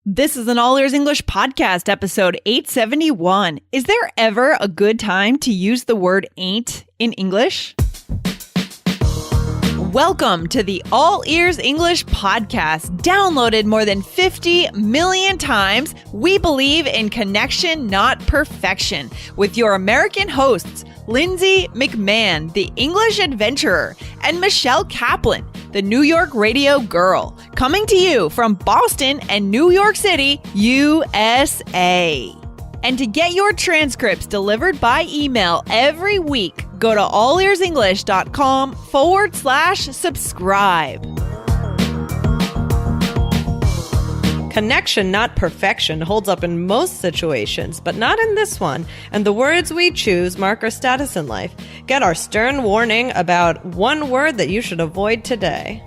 This is an All Ears English podcast, episode 871. Is there ever a good time to use the word ain't in English? Welcome to the All Ears English podcast. Downloaded more than 50 million times, we believe in connection, not perfection, with your American hosts, Lindsay McMahon, the English adventurer, and Michelle Kaplan, the New York radio girl, coming to you from Boston and New York City, USA. And to get your transcripts delivered by email every week, go to allearsenglish.com/subscribe. Connection, not perfection, holds up in most situations, but not in this one. And the words we choose mark our status in life. Get our stern warning about one word that you should avoid today.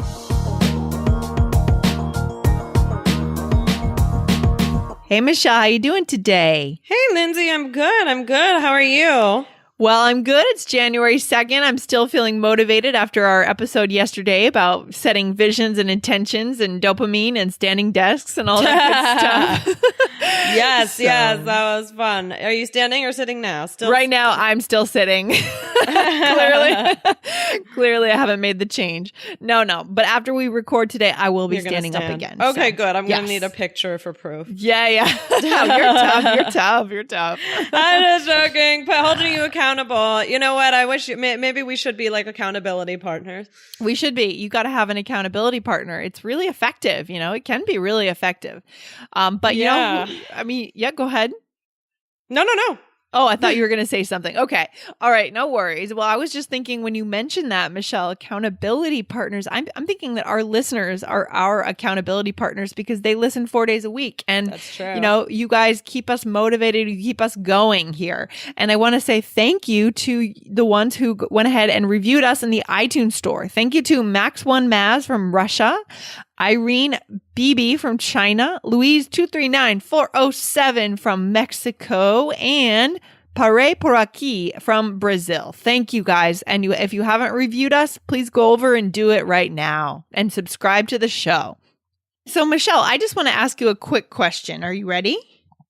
Hey, Michelle, how you doing today? Hey, Lindsay, I'm good. How are you? Well, I'm good. It's January 2nd. I'm still feeling motivated after our episode yesterday about setting visions and intentions and dopamine and standing desks and all that good stuff. Yes, that was fun. Are you standing or sitting now? Still right now, I'm still sitting. Clearly, I haven't made the change. No. But after we record today, I will be standing up again. Okay, good. I'm going to need a picture for proof. Yeah. You're tough. I'm just joking. But holding you accountable. You know what? I wish maybe we should be like accountability partners. We should be. You got to have an accountability partner. It's really effective. It can be really effective. But go ahead. No. Oh, I thought you were going to say something. Okay. All right. No worries. Well, I was just thinking when you mentioned that, Michelle, accountability partners, I'm thinking that our listeners are our accountability partners because they listen 4 days a week. And, that's true. You guys keep us motivated. You keep us going here. And I want to say thank you to the ones who went ahead and reviewed us in the iTunes store. Thank you to Max1Maz from Russia, Irene BB from China, Louise 239407 from Mexico, and Pare por aquí from Brazil. Thank you guys. And if you haven't reviewed us, please go over and do it right now and subscribe to the show. So, Michelle, I just want to ask you a quick question. Are you ready?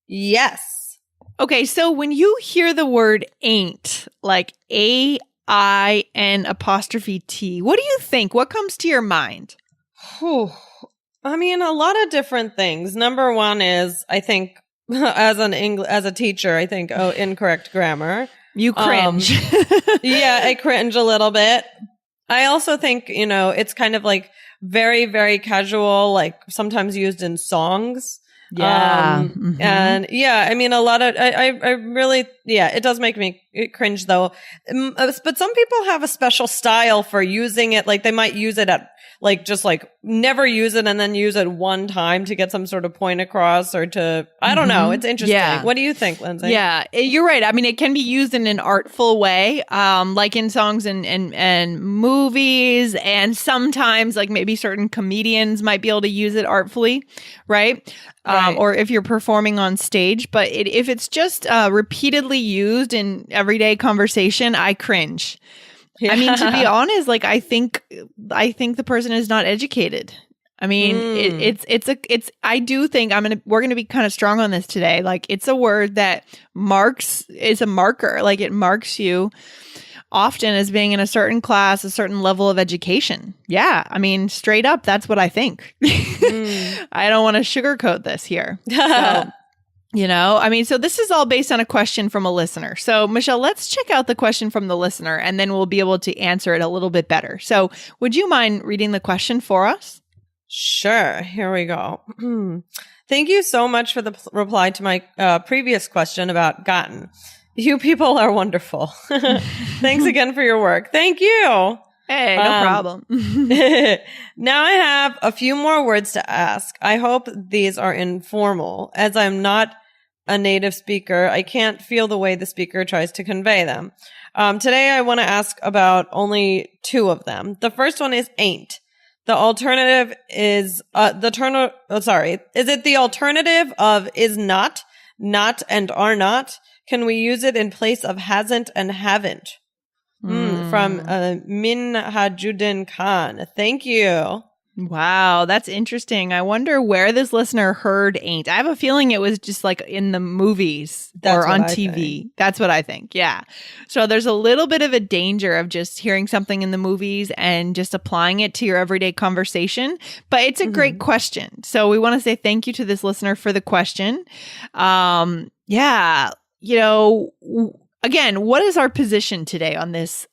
Yes. Okay, so when you hear the word ain't, like AIN', what do you think? What comes to your mind? I mean, a lot of different things. Number one is, I think, as a teacher, I think, incorrect grammar. You cringe. Yeah, I cringe a little bit. I also think, it's kind of like very, very casual, like sometimes used in songs. Yeah. And yeah, I mean, a lot of, I really, it does make me cringe though. But some people have a special style for using it. Like they might use it at just never use it and then use it one time to get some sort of point across or to, I don't know. It's interesting. Yeah. What do you think, Lindsay? Yeah, you're right. I mean, it can be used in an artful way, like in songs and movies. And sometimes like maybe certain comedians might be able to use it artfully, right? Right. Or if you're performing on stage. But if it's just repeatedly used in everyday conversation, I cringe. Yeah. I mean, to be honest, like I think the person is not educated. I mean, I do think we're gonna be kind of strong on this today. Like it's a word that is a marker. Like it marks you often as being in a certain class, a certain level of education. Yeah. I mean, straight up, that's what I think. I don't want to sugarcoat this here. So, so this is all based on a question from a listener. So, Michelle, let's check out the question from the listener, and then we'll be able to answer it a little bit better. So, would you mind reading the question for us? Sure. Here we go. Thank you so much for the reply to my previous question about gotten. You people are wonderful. Thanks again for your work. Thank you. Hey, no problem. Now I have a few more words to ask. I hope these are informal. As I'm not a native speaker, I can't feel the way the speaker tries to convey them. Today I want to ask about only two of them. The first one is ain't. The alternative is, is it the alternative of is not and are not? Can we use it in place of hasn't and haven't? From Minhajuddin Khan. Thank you. Wow, that's interesting. I wonder where this listener heard ain't. I have a feeling it was just like in the movies or on TV. That's what I think. Yeah. So there's a little bit of a danger of just hearing something in the movies and just applying it to your everyday conversation. But it's a great question. So we want to say thank you to this listener for the question. Yeah, again, what is our position today on this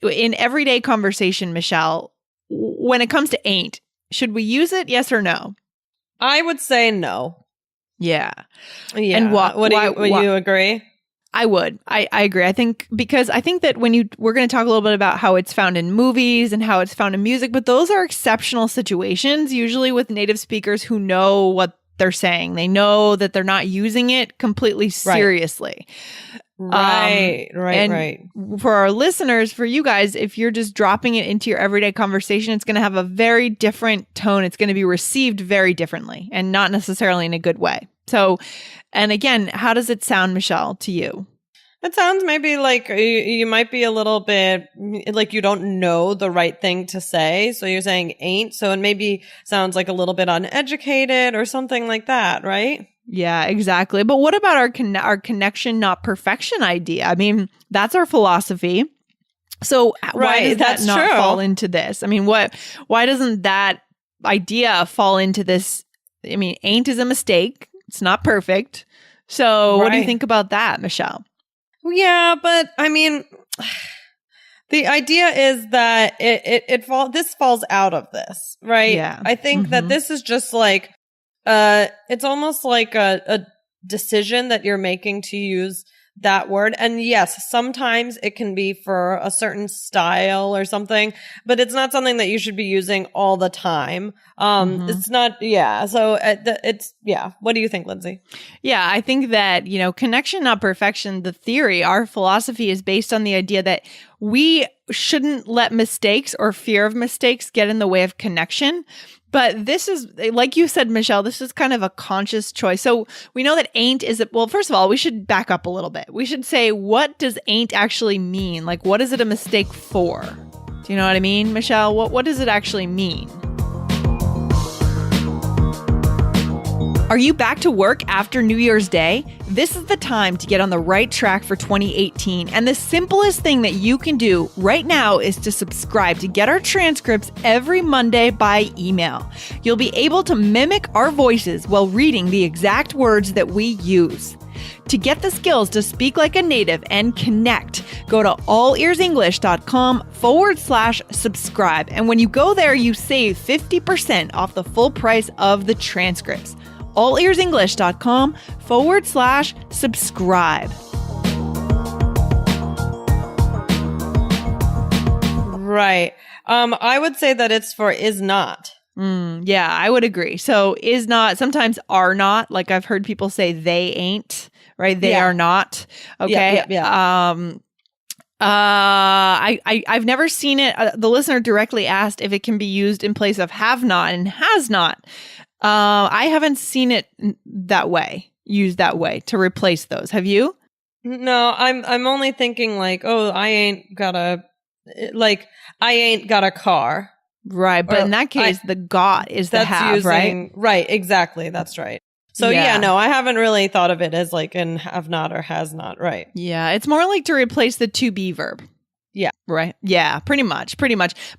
in everyday conversation, Michelle? When it comes to ain't, should we use it? Yes or no? I would say no. Yeah. Yeah. And would you agree? I would. I agree. I think that we're going to talk a little bit about how it's found in movies and how it's found in music, but those are exceptional situations, usually with native speakers who know what they're saying. They know that they're not using it completely seriously. Right. For our listeners, for you guys, if you're just dropping it into your everyday conversation, it's going to have a very different tone. It's going to be received very differently and not necessarily in a good way. So, and again, how does it sound, Michelle, to you? It sounds maybe like you might be a little bit like you don't know the right thing to say. So you're saying ain't. So it maybe sounds like a little bit uneducated or something like that, right? Yeah, exactly. But what about our connection, not perfection idea? I mean, that's our philosophy. So why does that not fall into this? I mean, why doesn't that idea fall into this? I mean, ain't is a mistake. It's not perfect. So what do you think about that, Michelle? Yeah, but I mean, the idea is that this falls out of this, right? Yeah. I think that this is just like, it's almost like a decision that you're making to use that word. And yes, sometimes it can be for a certain style or something, but it's not something that you should be using all the time. It's not, yeah. So What do you think, Lindsay? Yeah, I think that, connection, not perfection, the theory, our philosophy is based on the idea that we shouldn't let mistakes or fear of mistakes get in the way of connection. But this is, like you said, Michelle, this is kind of a conscious choice. So we know that ain't well, first of all, we should back up a little bit. We should say, what does ain't actually mean? Like, what is it a mistake for? Do you know what I mean, Michelle? What does it actually mean? Are you back to work after New Year's Day? This is the time to get on the right track for 2018. And the simplest thing that you can do right now is to subscribe to get our transcripts every Monday by email. You'll be able to mimic our voices while reading the exact words that we use. To get the skills to speak like a native and connect, go to allearsenglish.com/subscribe. And when you go there, you save 50% off the full price of the transcripts. allearsenglish.com/subscribe. Right. I would say that it's for is not. Yeah, I would agree. So is not, sometimes are not, like I've heard people say they ain't, right? They are not. Okay. Yeah. I've never seen it. The listener directly asked if it can be used in place of have not and has not. I haven't seen it used that way to replace those. Have you? No, I'm only thinking like, oh, I ain't got a car. Right. But in that case, the got is the have, right? Right. Exactly. That's right. So no, I haven't really thought of it as like in have not or has not. Right. Yeah. It's more like to replace the to be verb. Yeah. Right. Yeah, pretty much.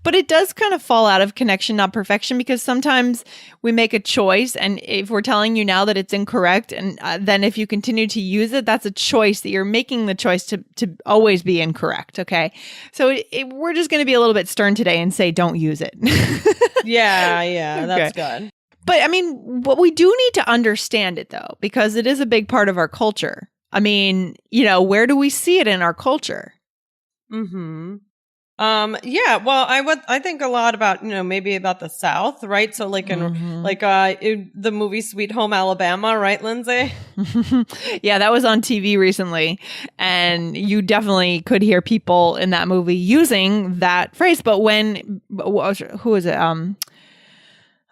But it does kind of fall out of connection, not perfection, because sometimes we make a choice. And if we're telling you now that it's incorrect, and then if you continue to use it, that's a choice that you're making, the choice to always be incorrect. Okay. So we're just going to be a little bit stern today and say, don't use it. Yeah. That's good. But I mean, what we do need to understand it though, because it is a big part of our culture. I mean, where do we see it in our culture? Yeah, well, I think a lot about, maybe about the South, right? So like in the movie Sweet Home Alabama, right, Lindsay? Yeah, that was on TV recently. And you definitely could hear people in that movie using that phrase. But who is it?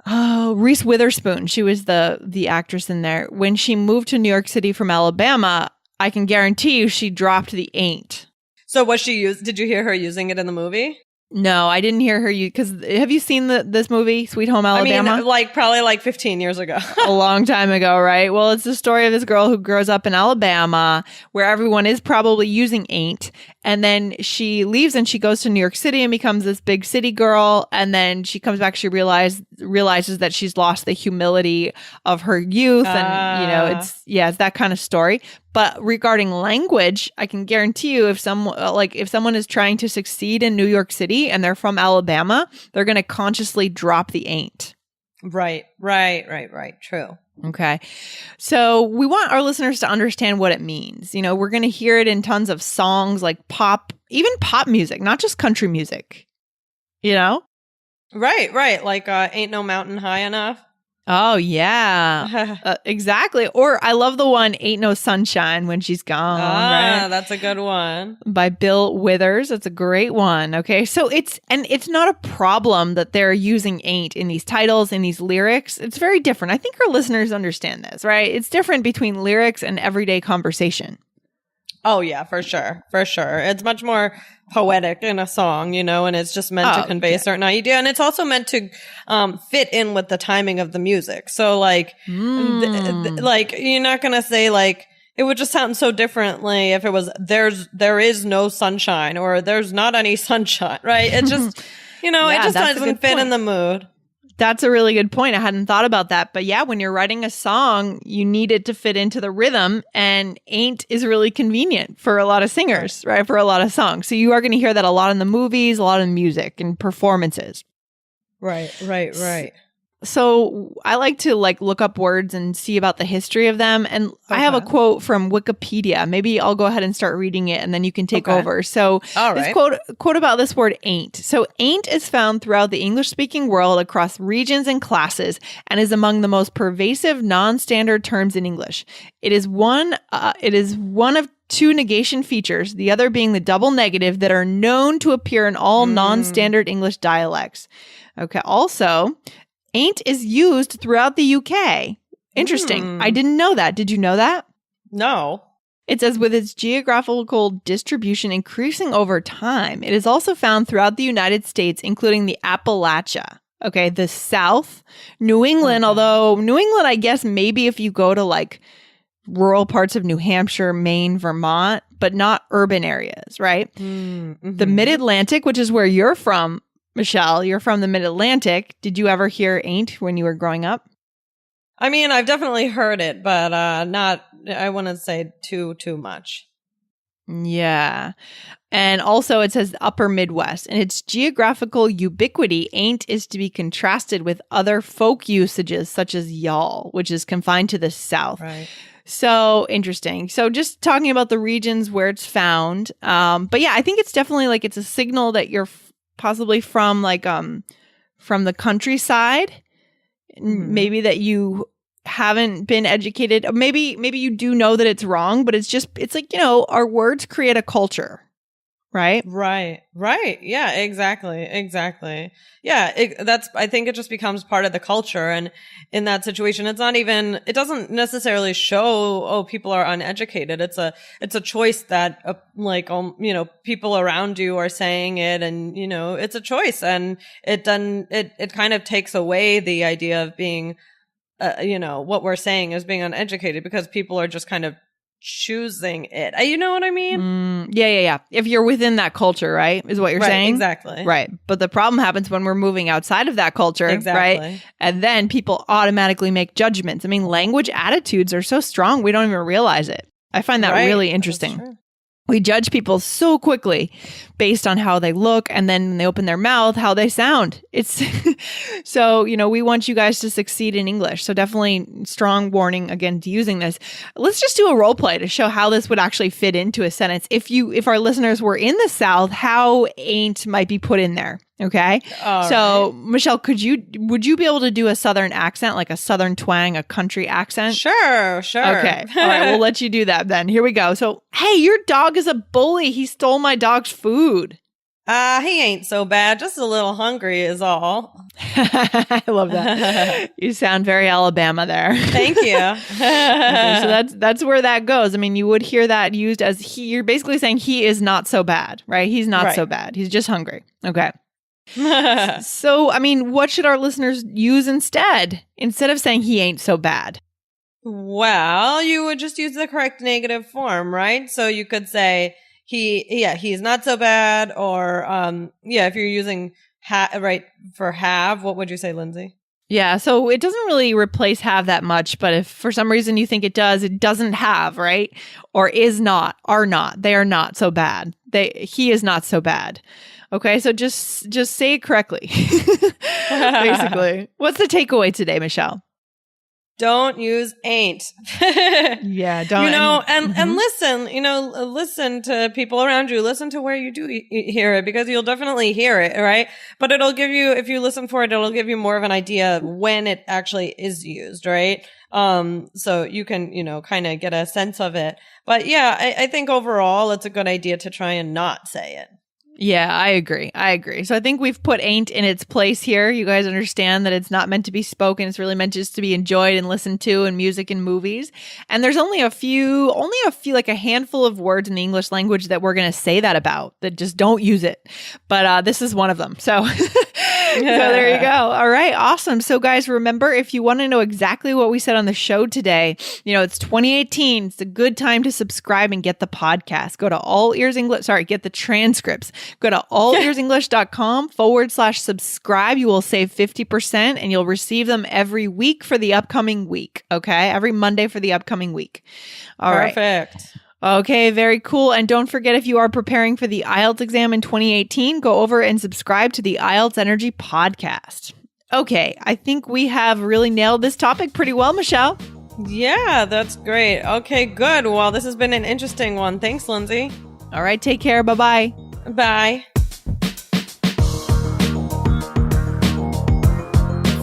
Reese Witherspoon. She was the actress in there. When she moved to New York City from Alabama, I can guarantee you she dropped the ain't. So did you hear her using it in the movie? No, I didn't hear her. Because have you seen this movie, Sweet Home Alabama? I mean, like probably like 15 years ago. A long time ago, right? Well, it's the story of this girl who grows up in Alabama where everyone is probably using ain't. And then she leaves and she goes to New York City and becomes this big city girl. And then she comes back, she realizes that she's lost the humility of her youth. And, it's that kind of story. But regarding language, I can guarantee you if someone is trying to succeed in New York City and they're from Alabama, they're going to consciously drop the ain't. Right. True. Okay. So we want our listeners to understand what it means. We're going to hear it in tons of songs like pop, even pop music, not just country music, Right. Like Ain't No Mountain High Enough. Oh, yeah. Exactly. Or I love the one, Ain't No Sunshine When She's Gone. Right? That's a good one. By Bill Withers. That's a great one. Okay. So it's not a problem that they're using ain't in these titles, in these lyrics. It's very different. I think our listeners understand this, right? It's different between lyrics and everyday conversation. Oh, yeah, for sure. It's much more poetic in a song, and it's just meant to convey a certain idea. And it's also meant to fit in with the timing of the music. So, like, like you're not going to say, like, it would just sound so differently if it was there is no sunshine or there's not any sunshine, right? It just, it just doesn't fit in the mood. That's a really good point. I hadn't thought about that. But yeah, when you're writing a song, you need it to fit into the rhythm, and ain't is really convenient for a lot of singers, right? For a lot of songs. So you are going to hear that a lot in the movies, a lot in music and performances. Right. So I like to look up words and see about the history of them. And I have a quote from Wikipedia. Maybe I'll go ahead and start reading it and then you can take over. So this quote about this word ain't. So ain't is found throughout the English speaking world across regions and classes and is among the most pervasive non-standard terms in English. It is one of two negation features, the other being the double negative, that are known to appear in all non-standard English dialects. Okay. Also, ain't is used throughout the UK. Interesting. I didn't know that. Did you know that? No. It says with its geographical distribution increasing over time, it is also found throughout the United States, including the Appalachia. Okay, the South, New England, although New England, I guess maybe if you go to rural parts of New Hampshire, Maine, Vermont, but not urban areas, right? The Mid-Atlantic, which is where you're from, Michelle, you're from the Mid-Atlantic. Did you ever hear ain't when you were growing up? I mean, I've definitely heard it, but not, I wouldn't say too much. Yeah. And also it says upper Midwest. And its geographical ubiquity, ain't is to be contrasted with other folk usages such as y'all, which is confined to the South. Right. So interesting. So just talking about the regions where it's found. But yeah, I think it's definitely it's a signal that you're possibly from from the countryside, maybe that you haven't been educated. Maybe you do know that it's wrong, but it's our words create a culture, right? Right. Yeah, exactly. Yeah, I think it just becomes part of the culture. And in that situation, it doesn't necessarily show, people are uneducated. It's a choice that, people around you are saying it, and, it's a choice, and it kind of takes away the idea of being, what we're saying is being uneducated, because people are just kind of choosing it. You know what I mean? Yeah. If you're within that culture, right, is what you're saying? Exactly. Right. But the problem happens when we're moving outside of that culture, right? And then people automatically make judgments. I mean, language attitudes are so strong, we don't even realize it. I find that really interesting. We judge people so quickly based on how they look, and then when they open their mouth, how they sound. It's so, we want you guys to succeed in English. So definitely strong warning against using this. Let's just do a role play to show how this would actually fit into a sentence. If our listeners were in the South, how ain't might be put in there. Okay. So Michelle, would you be able to do a Southern accent, like a Southern twang, a country accent? Sure. Okay. All right. We'll let you do that then. Here we go. So, hey, your dog is a bully. He stole my dog's food. He ain't so bad. Just a little hungry is all. I love that. You sound very Alabama there. Thank you. Okay, so that's where that goes. I mean, you would hear that used as he. You're basically saying he is not so bad, right? He's not so bad. He's just hungry. Okay. So, I mean, what should our listeners use instead of saying he ain't so bad? Well, you would just use the correct negative form, right? So you could say he's not so bad, or if you're using for have, what would you say, Lindsay? Yeah, so it doesn't really replace have that much, but if for some reason you think it does, it doesn't have, right? Or is not, are not, they are not so bad. He is not so bad. Okay, so just say it correctly. Basically. What's the takeaway today, Michelle? Don't use ain't. Yeah, don't. And listen, listen to people around you. Listen to where you do hear it, because you'll definitely hear it, right? But it'll give you, if you listen for it, it'll give you more of an idea when it actually is used, right? So you can, kind of get a sense of it. But yeah, I think overall it's a good idea to try and not say it. Yeah, I agree. So I think we've put ain't in its place here. You guys understand that it's not meant to be spoken. It's really meant just to be enjoyed and listened to in music and movies. And there's only a few, like a handful of words in the English language that we're going to say that about, that just don't use it. But this is one of them. So So there you go. All right. Awesome. So guys, remember, if you want to know exactly what we said on the show today, it's 2018. It's a good time to subscribe and get the podcast. Go to get the transcripts. Go to allearsenglish.com/subscribe. You will save 50% and you'll receive them every week for the upcoming week. Okay. Every Monday for the upcoming week. All right. Perfect. Okay, very cool. And don't forget, if you are preparing for the IELTS exam in 2018, go over and subscribe to the IELTS Energy podcast. Okay, I think we have really nailed this topic pretty well, Michelle. Yeah, that's great. Okay, good. Well, this has been an interesting one. Thanks, Lindsay. All right, take care. Bye-bye. Bye.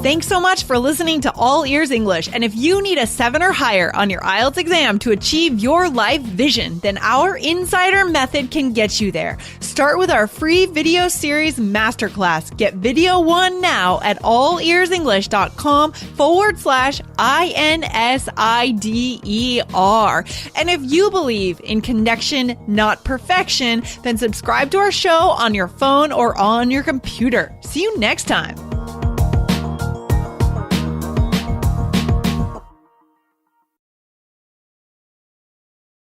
Thanks so much for listening to All Ears English. And if you need a 7 or higher on your IELTS exam to achieve your life vision, then our Insider Method can get you there. Start with our free video series masterclass. Get video 1 now at allearsenglish.com/INSIDER. And if you believe in connection, not perfection, then subscribe to our show on your phone or on your computer. See you next time.